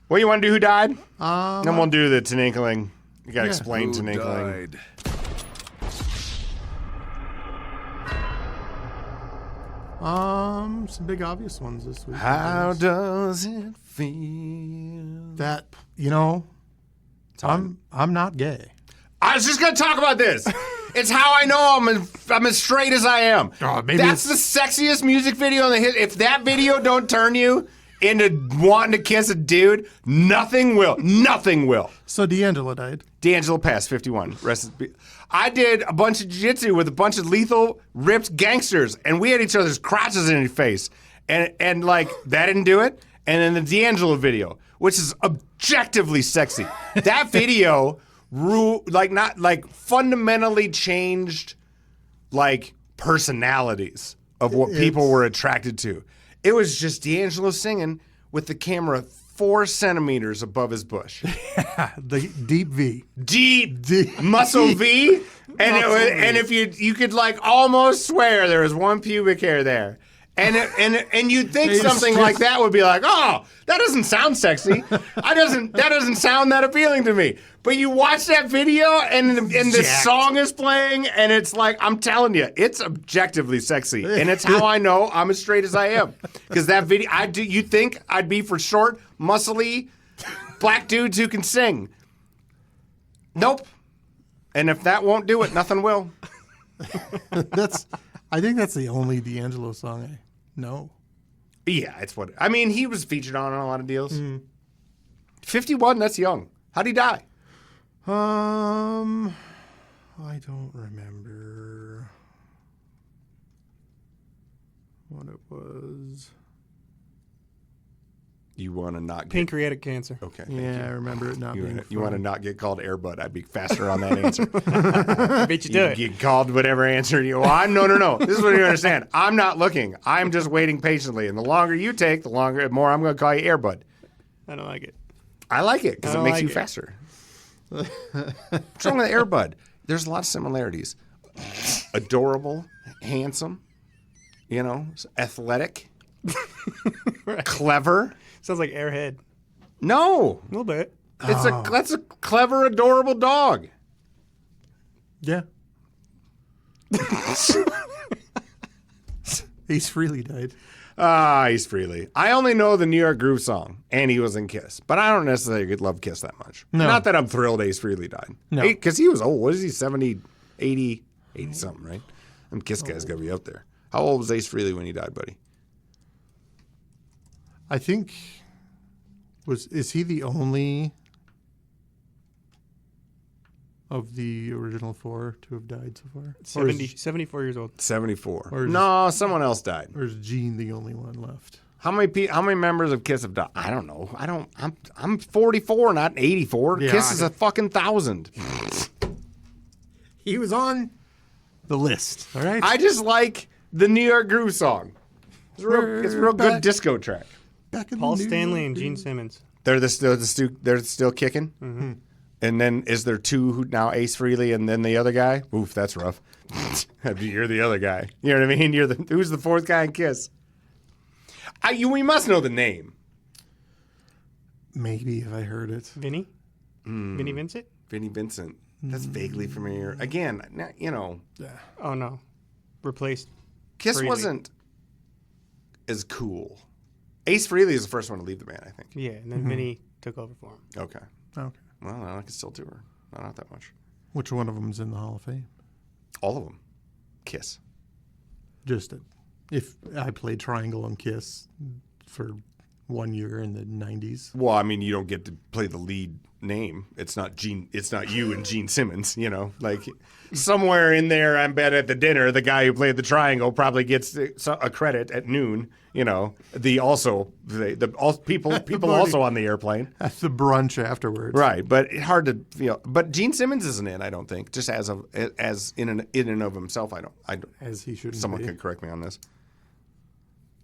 What do you want to do? Who died? Then we'll do the Tininkling. You got to explain Tininkling. Some big obvious ones this week. How does it feel? That I'm not gay. I was just gonna talk about this. It's how I know I'm as straight as I am. That's the sexiest music video in the hit. If that video don't turn you into wanting to kiss a dude, nothing will. Nothing will. So D'Angelo died. D'Angelo passed 51. I did a bunch of jiu-jitsu with a bunch of lethal, ripped gangsters, and we had each other's crotches in his face. And like, that didn't do it. And then the D'Angelo video, which is objectively sexy. That video, fundamentally changed, personalities of what people were attracted to. It was just D'Angelo singing with the camera 4 centimeters above his bush. The deep V. Deep muscle V. And if you could almost swear there was one pubic hair there. And you'd think They something just- like that would be like, oh, that doesn't sound sexy. That doesn't sound that appealing to me. But you watch that video and this song is playing, and it's like, I'm telling you, it's objectively sexy, and it's how I know I'm as straight as I am. Because that video, you think I'd be for short, muscly, black dudes who can sing? Nope. And if that won't do it, nothing will. I think that's the only D'Angelo song I know. Yeah, it's what. I mean, he was featured on a lot of deals. 51, that's young. How'd he die? I don't remember what it was. You want to not get... Pancreatic cancer. Okay. thank Yeah, I you. remember it not being. You want to not get called airbud? I'd be faster on that answer. I bet you do You it. get called whatever answer you want. No. This is what you understand. I'm not looking. I'm just waiting patiently. And the longer you take, the more I'm going to call you airbud. I don't like it. I like it because I it don't makes like you it. faster. What's wrong with airbud? There's a lot of similarities. Adorable, handsome, athletic, clever. Sounds like Airhead. No, A little bit. that's a clever, adorable dog. Yeah. Ace Frehley died. He's Freely. I only know the New York Groove song, and he was in Kiss. But I don't necessarily love Kiss that much. No. Not that I'm thrilled Ace Frehley died. No. Because he was old. What is he, 70, 80 something, right? Them Kiss guys got to be up there. How old was Ace Frehley when he died, buddy? I think is he the only of the original four to have died so far? 74 years old. 74. Or is- No, someone else died. Or is Gene the only one left? How many members of Kiss have died? I don't know. I'm 44, not 84. Yeah, Kiss is a fucking 1,000. He was on the list. All right. I just like the New York Groove song. It's a real good Back- disco track. Back in Paul the New Stanley York, and Gene dude. Simmons. They're still kicking. Mm-hmm. And then is there two who now Ace Frehley and then the other guy? Oof, that's rough. You're the other guy. You know what I mean? Who's the fourth guy in Kiss? We must know the name. Maybe if I heard it. Vinny? Vinny Vincent? Vinnie Vincent. That's vaguely familiar. Again, Oh, no. Replaced. Kiss Frehley. wasn't as cool. Ace Frehley is the first one to leave the band, I think. Yeah, and then Vinny took over for him. Okay. Okay. Well, I can still do her. Not that much. Which one of them's in the Hall of Fame? All of them. Kiss. Just if I played Triangle and Kiss for 1 year in the 90s. Well, I mean, you don't get to play the lead name. It's not Gene. It's not you and Gene Simmons. Like somewhere in there, I bet at the dinner, the guy who played the triangle probably gets a credit at noon. The people also on the airplane. At the brunch afterwards. Right, but hard to But Gene Simmons isn't in. I don't think. Just as in and of himself, I don't. As he should. Someone can correct me on this.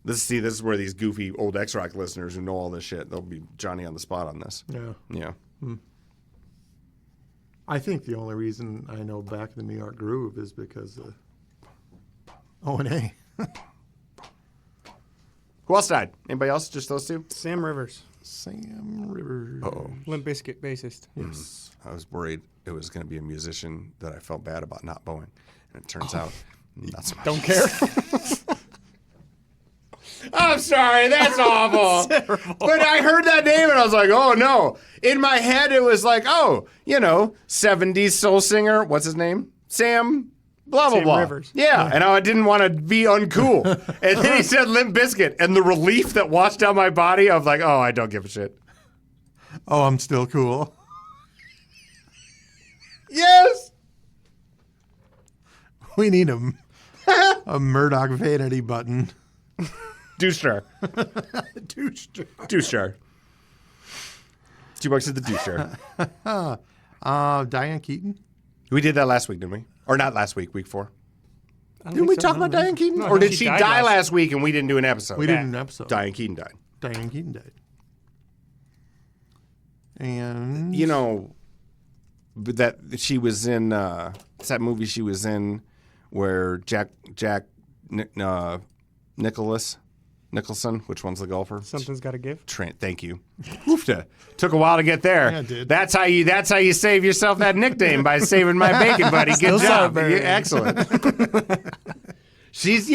This is where these goofy old X-Rock listeners who know all this shit, they'll be Johnny on the spot on this. Yeah. Yeah. I think the only reason I know Back in the New York Groove is because of O&A. Who else died? Anybody else? Just those two? Sam Rivers. Sam Rivers. Oh, Limp Bizkit bassist. Yes. I was worried it was going to be a musician that I felt bad about not bowing, and it turns out not so much. Don't care. I'm sorry, that's awful. But I heard that name and I was like, oh no. In my head, it was like, 70s soul singer. What's his name? Sam. Blah, blah, Sam blah. Rivers. Yeah, and I didn't want to be uncool. And then he said Limp Bizkit, and the relief that washed down my body, I was like, oh, I don't give a shit. Oh, I'm still cool. Yes! We need a Murdoc vanity button. Douche jar. Douche. Douche jar. $2 at the douche jar. Diane Keaton. We did that last week, didn't we? Or not last week, week 4. Didn't we talk about Diane Keaton? No, Or did she she died die last- last week and we didn't do an episode? We did an episode. Diane Keaton died. Diane Keaton died. And But that she was in what's that movie she was in where Jack Nicholson. Which one's the golfer? Something's got to give. Trent. Thank you. Oofta. Took a while to get there. Yeah, it did. That's how you save yourself that nickname by saving my bacon, buddy. Good job. celebrating. Excellent. She's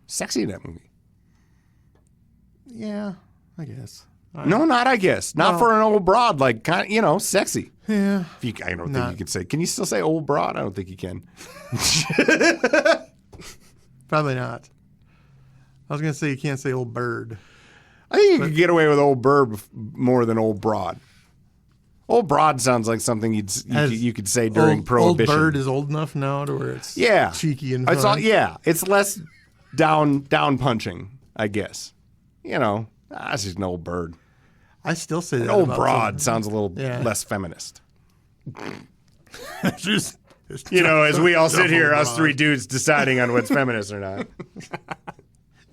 sexy in that movie. Yeah, I guess. No, not I guess. Not for an old broad, like sexy. Yeah. I don't think you could say. Can you still say old broad? I don't think you can. Probably not. I was gonna say you can't say old bird. I think you could get away with old bird more than old broad. Old broad sounds like something you could say during Prohibition. Old bird is old enough now to where it's cheeky and it's fun. it's less down punching, I guess. It's just an old bird. I still say that. Old about broad sounds a little less feminist. just As we all sit here, us broad. three dudes deciding on what's feminist or not.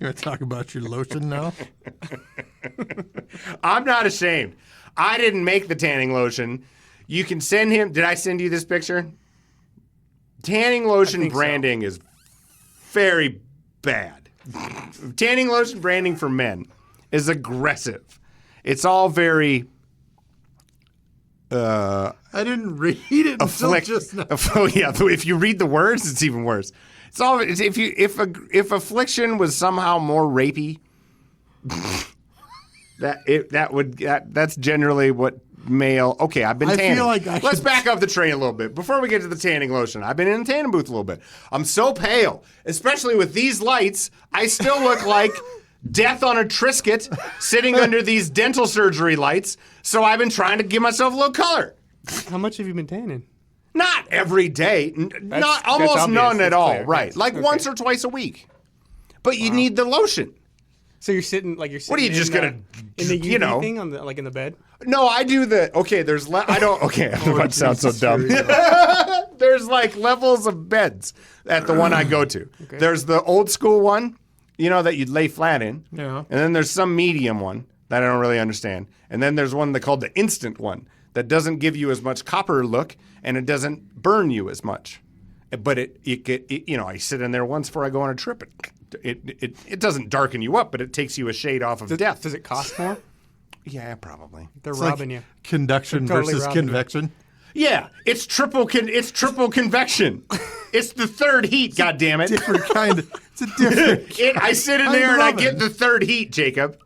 You want to talk about your lotion now? I'm not ashamed. I didn't make the tanning lotion. You can send him. Did I send you this picture? Tanning lotion branding is very bad. Tanning lotion branding for men is aggressive. It's all very. I didn't read it until just now. If you read the words, it's even worse. It's all if affliction was somehow more rapey, that's generally what male. Okay, I've been tanning. feel like Let's back up the train a little bit before we get to the tanning lotion. I've been in the tanning booth a little bit. I'm so pale, especially with these lights. I still look like death on a Triscuit sitting under these dental surgery lights. So I've been trying to give myself a little color. How much have you been tanning? Not every day. Not almost obvious. none at That's all. clear. Right. Yes. Like Okay. once or twice a week. But you need the lotion. So you're sitting like you're sitting. What are you just gonna, in the UV thing on the in the bed? No, I do the. Okay, there's. I don't. Okay, I'm about to sound so dumb. There's like levels of beds at the one I go to. Okay. There's the old school one, that you'd lay flat in. Yeah. And then there's some medium one that I don't really understand. And then there's one called the instant one that doesn't give you as much copper look and it doesn't burn you as much. But I sit in there once before I go on a trip. It doesn't darken you up, but it takes you a shade off of death. Does it cost more? Yeah, probably. They're It's robbing like you. Conduction They're totally versus robbing you. convection. Yeah, it's triple convection. It's the third heat, goddammit. Different kind of. It's a different. I sit in there and I love get it. the third heat, Jacob.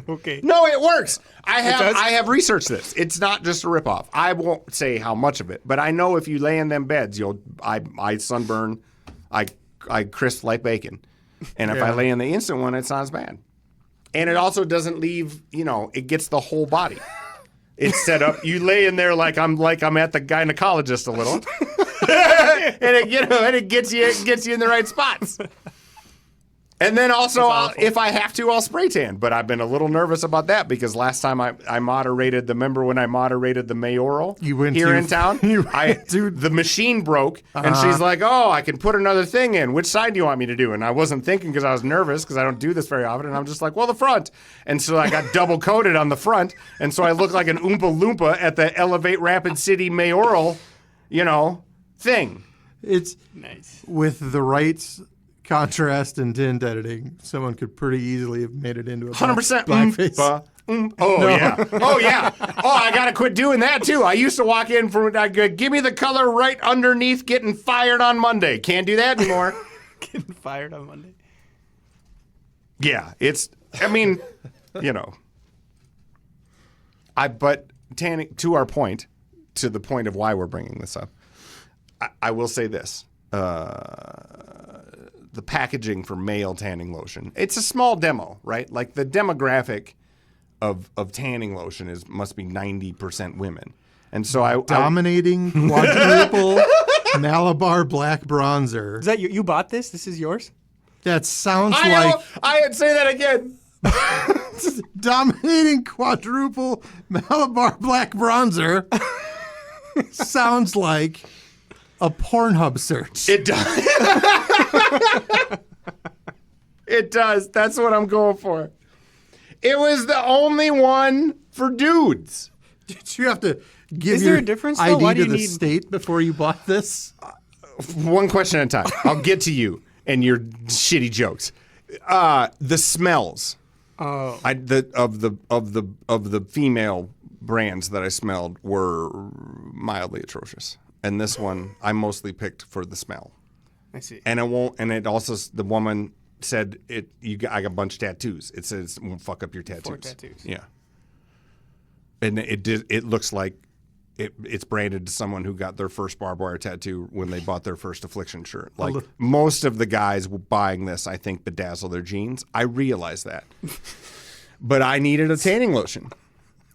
Okay. No, it works. does? I have researched this. It's not just a ripoff. I won't say how much of it, but I know if you lay in them beds, I sunburn, I crisp like bacon, and if I lay in the instant one, it's not as bad. And it also doesn't leave. It gets the whole body. It's set up. You lay in there like I'm at the gynecologist a little, and it gets you in the right spots. And then also, if I have to, I'll spray tan. But I've been a little nervous about that because last time I moderated remember when I moderated the mayoral in town? The machine broke, and she's like, oh, I can put another thing in. Which side do you want me to do? And I wasn't thinking because I was nervous because I don't do this very often. And I'm just like, well, the front. And so I got double coated on the front. And so I look like an Oompa Loompa at the Elevate Rapid City mayoral, thing. It's Nice. with the right contrast and tint editing, someone could pretty easily have made it into a 100%. blackface. Yeah. Oh, yeah. Oh, I got to quit doing that, too. I used to walk in give me the color right underneath getting fired on Monday. Can't do that anymore. Getting fired on Monday. Yeah, but tanning, to our point, to the point of why we're bringing this up, I will say this. The packaging for male tanning lotion. It's a small demo, right? Like the demographic of tanning lotion must be 90% women. And so Dominating quadruple Malabar black bronzer. Is that you? You bought this? This is yours? That sounds I'd say that again. dominating quadruple Malabar black bronzer. Sounds like a Pornhub search. It does. It does. That's what I'm going for. It was the only one for dudes. Did you have to give Is there your a difference, though? ID Why do to you the need- state before you bought this? One question at a time. I'll get to you. and your shitty jokes. The smells. Oh. Of the female brands that I smelled were mildly atrocious, and this one I mostly picked for the smell. I see. And it won't. And it also, the woman said it. I got a bunch of tattoos. It says it won't fuck up your tattoos. 4 tattoos. Yeah. And it did. It looks like it's branded to someone who got their first barbed wire tattoo when they bought their first Affliction shirt. Like most of the guys buying this, I think, bedazzle their jeans. I realize that. But I needed a tanning lotion.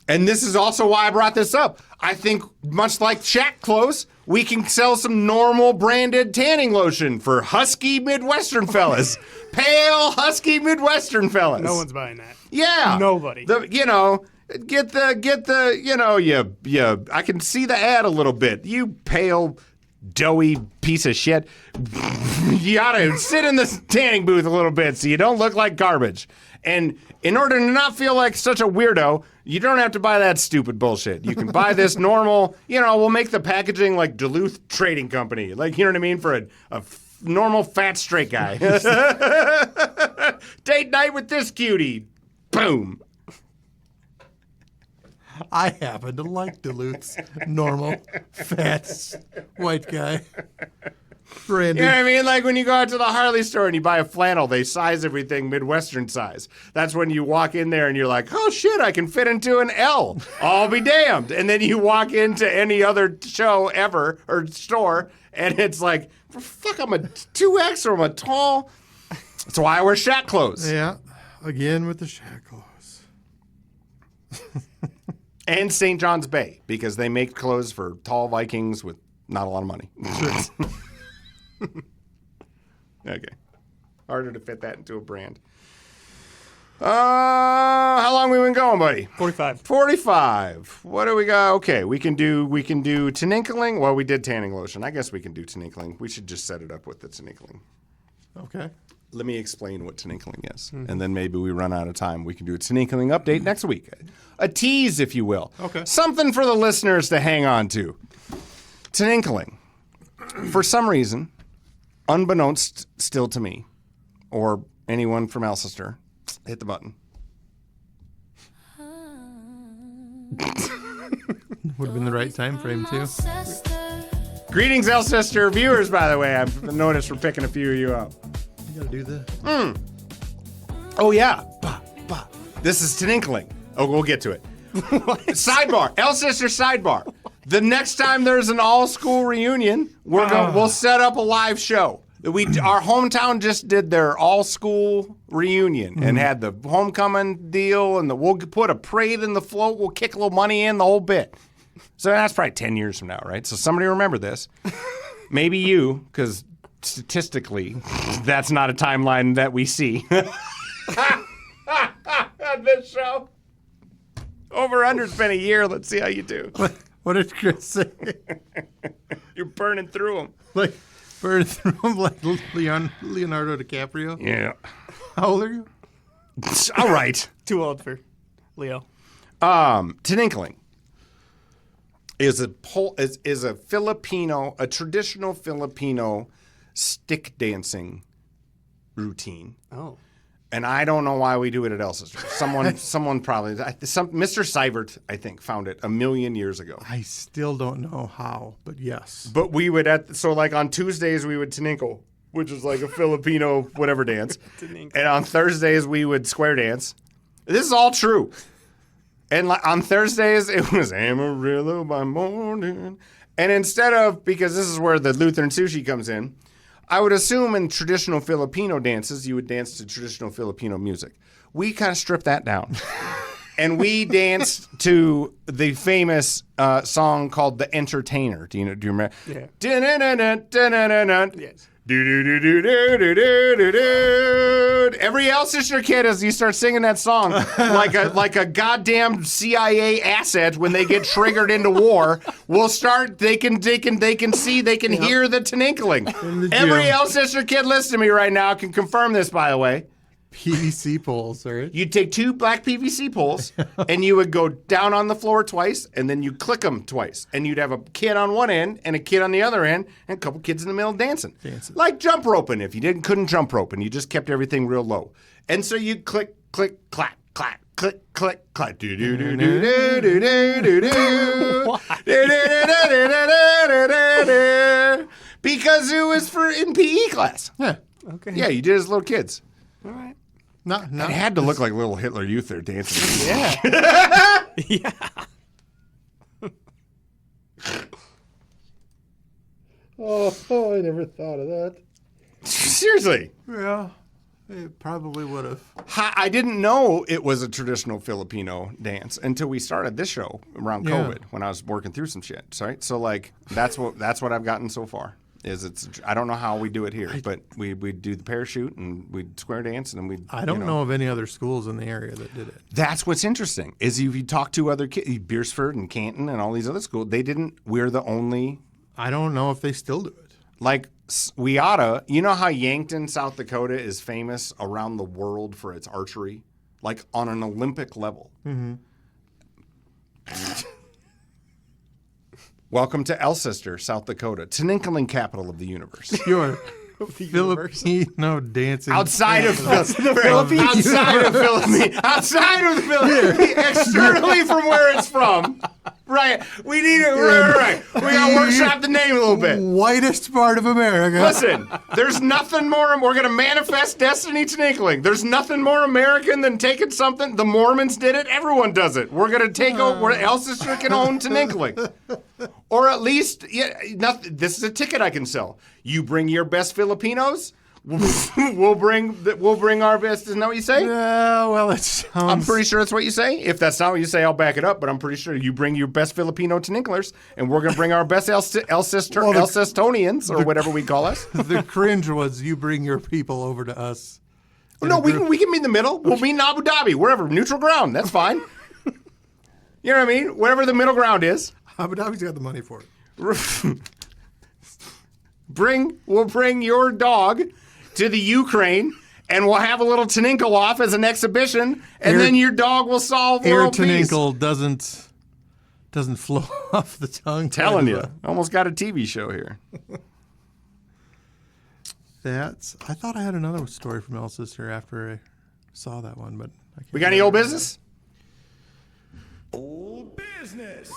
And this is also why I brought this up. I think, much like Shaq clothes, we can sell some normal branded tanning lotion for husky Midwestern fellas. Pale, husky Midwestern fellas. No one's buying that. Yeah. Nobody. Get the I can see the ad a little bit. You pale, doughy piece of shit. You ought to sit in the tanning booth a little bit so you don't look like garbage. And in order to not feel like such a weirdo, you don't have to buy that stupid bullshit. You can buy this normal, we'll make the packaging like Duluth Trading Company. Like, you know what I mean? For a normal fat straight guy. Date night with this cutie. Boom. I happen to like Duluth's normal, fat, white guy. Brandon. You know what I mean? Like when you go out to the Harley store and you buy a flannel, they size everything Midwestern size. That's when you walk in there and you're like, oh shit, I can fit into an L. I'll be damned. And then you walk into any other show ever or store and it's like, fuck, I'm a 2X or I'm a tall. That's why I wear Shaq clothes. Yeah, again with the Shaq clothes. And St. John's Bay, because they make clothes for tall Vikings with not a lot of money. Okay. Harder to fit that into a brand. How long we been going, buddy? 45. 45. What do we got? Okay, we can do Tininkling. Well, we did tanning lotion. I guess we can do Tininkling. We should just set it up with the Tininkling. Okay. Let me explain what Tininkling is, and then maybe we run out of time. We can do a Tininkling update next week. A tease, if you will. Okay. Something for the listeners to hang on to. Tininkling. For some reason, unbeknownst still to me, or anyone from Alcester, hit the button. Would have been the right time frame, too. Greetings, Alcester viewers, by the way. I've noticed we're picking a few of you up. You gotta do this. Oh, yeah. Bah, bah. This is Tininkling. Oh, we'll get to it. Sidebar. Alcester sidebar. The next time there's an all-school reunion, we'll set up a live show. Our hometown just did their all-school reunion and had the homecoming deal, and we'll put a parade in the float. We'll kick a little money in, the whole bit. So that's probably 10 years from now, right? So somebody remember this. Maybe you, because statistically, that's not a timeline that we see. This show. Over-under's been a year. Let's see how you do. What did Chris say? You're burning through them. Like, burn through him like Leonardo DiCaprio? Yeah. How old are you? All right. Too old for Leo. Tininkling is a Filipino, a traditional Filipino stick dancing routine. Oh. And I don't know why we do it at Alcester. Someone probably, Mr. Seibert, I think, found it 1,000,000 years ago. I still don't know how, but yes. But we would on Tuesdays we would Tininkle, which is like a Filipino whatever dance. And on Thursdays we would square dance. This is all true. And on Thursdays it was Amarillo by morning. And instead of, because this is where the Lutheran sushi comes in, I would assume in traditional Filipino dances, you would dance to traditional Filipino music. We kind of stripped that down. And we danced to the famous song called The Entertainer. Do you remember? Yeah. Yes. Every Alcester kid, as you start singing that song, like a goddamn CIA asset when they get triggered into war, will start. They can hear the Tininkling. Every Alcester kid listening to me right now can confirm this. By the way, PVC poles, right? You'd take 2 black PVC poles, and you would go down on the floor twice, and then you click them twice. And you'd have a kid on one end and a kid on the other end, and a couple kids in the middle dancing. Like jump roping. If you couldn't jump rope, and you just kept everything real low. And so you click, click, clack, clack, click, click, clack. Do do do do do do do do. Because it was in PE class. Yeah. Okay. Yeah, you did as little kids. All right. No. It had to look like little Hitler Youth there dancing. Yeah. Yeah. Oh, I never thought of that. Seriously. Yeah, it probably would have. I didn't know it was a traditional Filipino dance until we started this show around COVID when I was working through some shit. Right? So like that's what I've gotten so far. I don't know how we do it here, but we do the parachute and we square dance and we. I don't know of any other schools in the area that did it. That's what's interesting is if you talk to other kids, Beersford and Canton and all these other schools, they didn't. We're the only. I don't know if they still do it. Like we oughta. You know how Yankton, South Dakota, is famous around the world for its archery, like on an Olympic level. Mm-hmm. Welcome to Elsister, South Dakota, Tininkling, capital of the universe. Your Filipino dancing Outside of the Philippines, outside of the Philippines, externally from where it's from. Right, we need it. Right. We gotta workshop the name a little bit. Whitest part of America. Listen, there's nothing more. We're gonna manifest destiny Tininkling. There's nothing more American than taking something. The Mormons did it. Everyone does it. We're gonna take over. Where Elsister can own Tininkling, or at least, this is a ticket I can sell. You bring your best Filipinos. We'll bring our best. Isn't that what you say? Yeah, well, it sounds... I'm pretty sure that's what you say. If that's not what you say, I'll back it up. But I'm pretty sure you bring your best Filipino Tininklers, and we're going to bring our best Elsistonians, or whatever we call us. The cringe was you bring your people over to us. No, we can meet in the middle. We'll meet in Abu Dhabi, wherever, neutral ground. That's fine. You know what I mean? Whatever the middle ground is. Abu Dhabi's got the money for it. We'll bring your dog to the Ukraine, and we'll have a little Tininkle off as an exhibition, and then your dog will solve world peace. Tininkle doesn't flow off the tongue. Telling you, almost got a TV show here. I thought I had another story from Elsister after I saw that one, but I can't. We got any old business? Old business.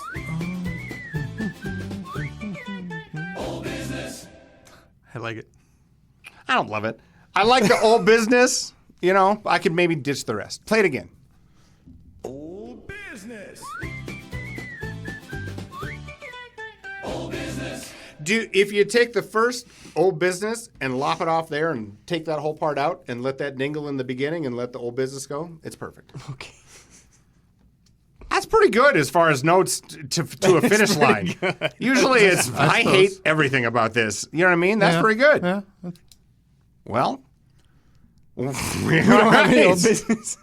Old business. I like it. I don't love it. I like the old business. You know, I could maybe ditch the rest. Play it again. Old business. Old business. If you take the first old business and lop it off there and take that whole part out and let that dingle in the beginning and let the old business go, it's perfect. Okay. That's pretty good as far as notes to a finish line. Usually it's, I hate everything about this. You know what I mean? That's pretty good. Yeah. Well, we don't have any old business.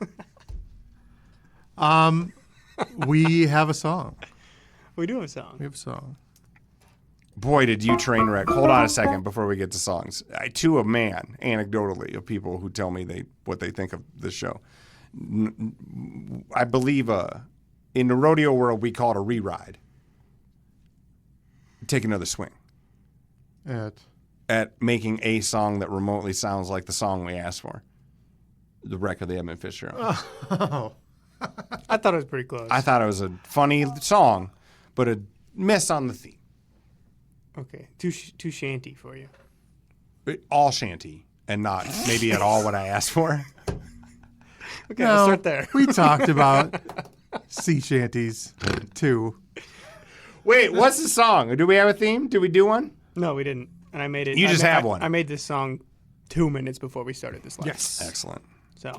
We have a song. We do have a song. We have a song. Boy, did you train wreck. Hold on a second before we get to songs. To a man, anecdotally, of people who tell me what they think of this show. I believe in the rodeo world, we call it a re-ride. Take another swing. At making a song that remotely sounds like the song we asked for. The Wreck of the Edmund Fitzgerald. Oh. I thought it was pretty close. I thought it was a funny song, but a miss on the theme. Okay. Too shanty for you. All shanty, and not maybe at all what I asked for. Okay, I'll start there. We talked about sea shanties, too. Wait, what's the song? Do we have a theme? Did we do one? No, we didn't. And I made it. You just have one. I made this song 2 minutes before we started this live. Yes. Excellent. So.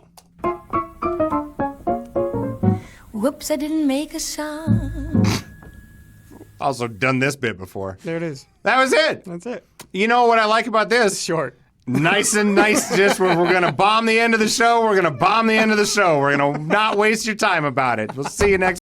Whoops, I didn't make a song. Also done this bit before. There it is. That was it. That's it. You know what I like about this? Short. Nice and nice. Just we're going to bomb the end of the show. We're going to bomb the end of the show. We're going to not waste your time about it. We'll see you next